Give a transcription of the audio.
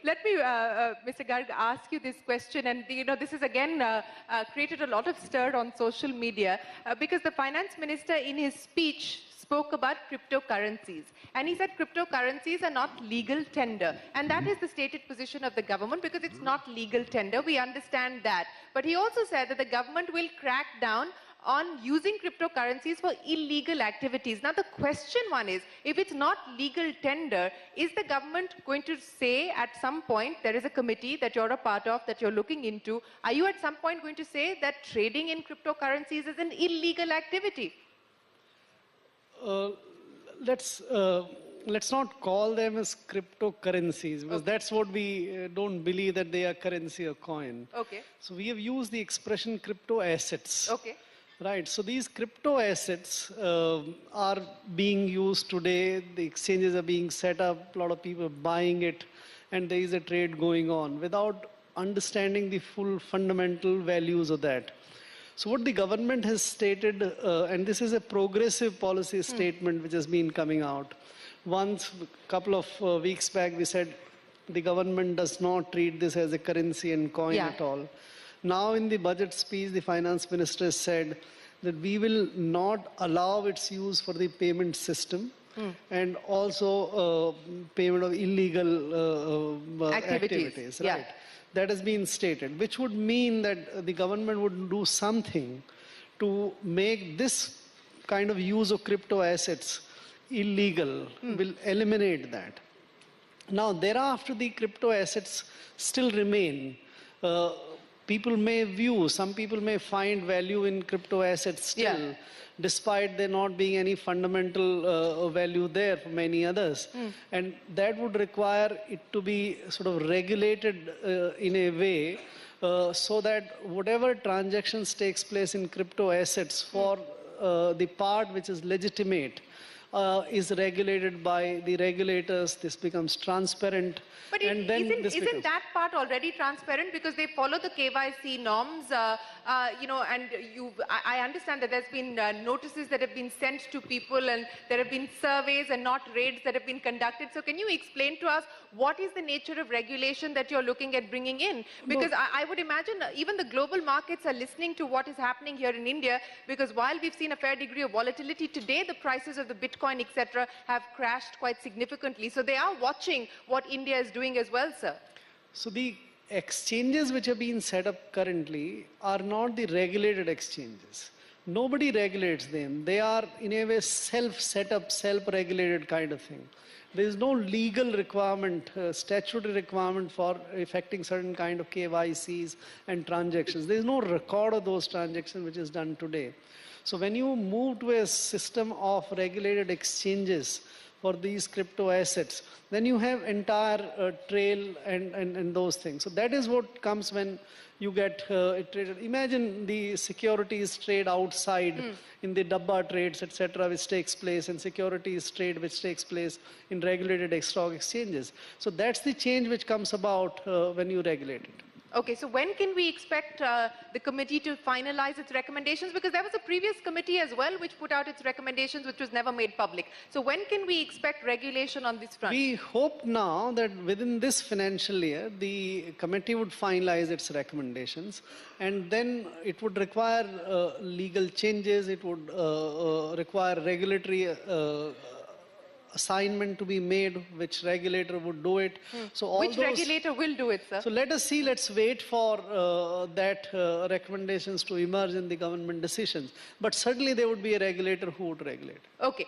let me, Mr. Garg, ask you this question. And, this has again created a lot of stir on social media because the finance minister in his speech spoke about cryptocurrencies. And he said cryptocurrencies are not legal tender. And that is the stated position of the government because it's not legal tender. We understand that. But he also said that the government will crack down on using cryptocurrencies for illegal activities. Now, the question one is, if it's not legal tender, is the government going to say at some point, there is a committee that you're a part of, that you're looking into, are you at some point going to say that trading in cryptocurrencies is an illegal activity? Let's not call them as cryptocurrencies, because that's what we don't believe, that they are currency or coin. Okay. So we have used the expression crypto assets. Okay. Right. So these crypto assets are being used today. The exchanges are being set up. A lot of people are buying it, and there is a trade going on without understanding the full fundamental values of that. So what the government has stated, and this is a progressive policy statement which has been coming out. Once, a couple of weeks back, we said the government does not treat this as a currency and coin at all. Now in the budget speech, the finance minister said that we will not allow its use for the payment system and also payment of illegal activities. Right? Yeah. That has been stated, which would mean that the government would do something to make this kind of use of crypto assets illegal, will eliminate that. Now, thereafter, the crypto assets still remain. People may view, some people may find value in crypto assets still, despite there not being any fundamental value there for many others. And that would require it to be sort of regulated in a way so that whatever transactions takes place in crypto assets for the part which is legitimate is regulated by the regulators. This becomes transparent. But isn't that part already transparent, because they follow the KYC norms, and I understand that there's been notices that have been sent to people, and there have been surveys and not raids that have been conducted. So can you explain to us what is the nature of regulation that you're looking at bringing in? Because I would imagine even the global markets are listening to what is happening here in India, because while we've seen a fair degree of volatility today, the prices of the Bitcoin, etc., have crashed quite significantly. So they are watching what India is doing as well, sir. So the exchanges which have been set up currently are not the regulated exchanges. Nobody regulates them. They are in a way self-set up, self-regulated kind of thing. There is no legal requirement, statutory requirement for effecting certain kind of KYCs and transactions. There is no record of those transactions which is done today. So when you move to a system of regulated exchanges for these crypto assets, then you have entire trail and those things. So that is what comes when you get it traded. Imagine the securities trade outside in the dabba trades, etc., which takes place, and securities trade which takes place in regulated stock exchanges. So that's the change which comes about when you regulate it. Okay, so when can we expect the committee to finalize its recommendations? Because there was a previous committee as well which put out its recommendations, which was never made public. So when can we expect regulation on this front? We hope now that within this financial year, the committee would finalize its recommendations, and then it would require legal changes, it would require regulatory assignment to be made, which regulator would do it. So all which regulator will do it, sir? So let us see, let's wait for that recommendations to emerge in the government decisions. But certainly there would be a regulator who would regulate. Okay.